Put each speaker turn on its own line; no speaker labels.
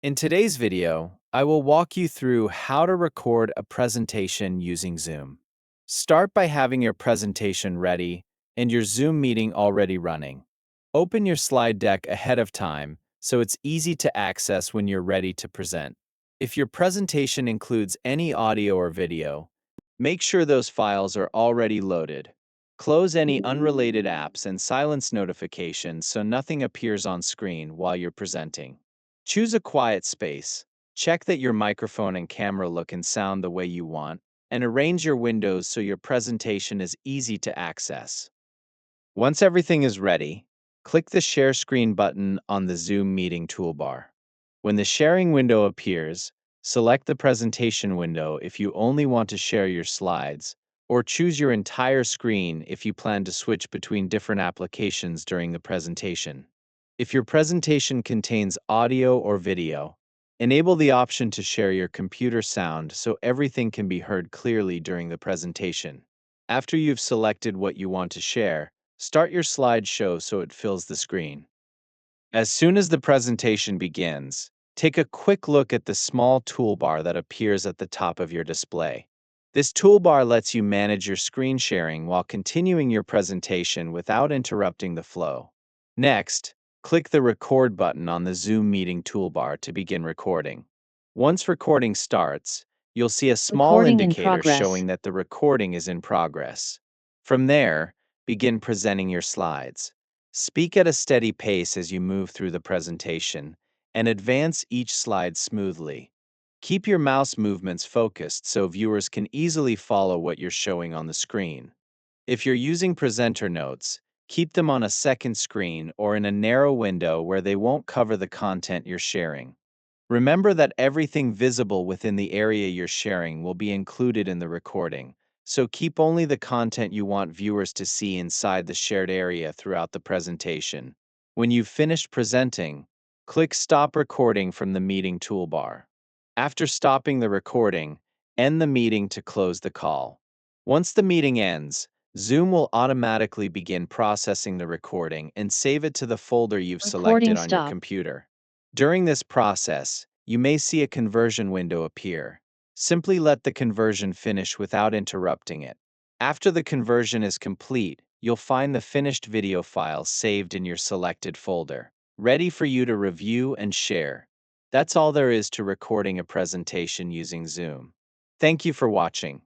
In today's video, I will walk you through how to record a presentation using Zoom. Start by having your presentation ready and your Zoom meeting already running. Open your slide deck ahead of time so it's easy to access when you're ready to present. If your presentation includes any audio or video, make sure those files are already loaded. Close any unrelated apps and silence notifications so nothing appears on screen while you're presenting. Choose a quiet space. Check that your microphone and camera look and sound the way you want, and arrange your windows so your presentation is easy to access. Once everything is ready, click the Share Screen button on the Zoom meeting toolbar. When the sharing window appears, select the presentation window if you only want to share your slides, or choose your entire screen if you plan to switch between different applications during the presentation. If your presentation contains audio or video, enable the option to share your computer sound so everything can be heard clearly during the presentation. After you've selected what you want to share, start your slideshow so it fills the screen. As soon as the presentation begins, take a quick look at the small toolbar that appears at the top of your display. This toolbar lets you manage your screen sharing while continuing your presentation without interrupting the flow. Next, click the Record button on the Zoom meeting toolbar to begin recording. Once recording starts, you'll see a small
Recording in
indicator
progress.
showing that the recording is in progress. From there, begin presenting your slides. Speak at a steady pace as you move through the presentation, and advance each slide smoothly. Keep your mouse movements focused so viewers can easily follow what you're showing on the screen. If you're using presenter notes, keep them on a second screen or in a narrow window where they won't cover the content you're sharing. Remember that everything visible within the area you're sharing will be included in the recording, so keep only the content you want viewers to see inside the shared area throughout the presentation. When you've finished presenting, click Stop Recording from the meeting toolbar. After stopping the recording, end the meeting to close the call. Once the meeting ends, Zoom will automatically begin processing the recording and save it to the folder you've
Recording
selected on your
stopped.
computer. During this process, you may see a conversion window appear. Simply let the conversion finish without interrupting it. After the conversion is complete, you'll find the finished video file saved in your selected folder, ready for you to review and share. That's all there is to recording a presentation using Zoom. Thank you for watching.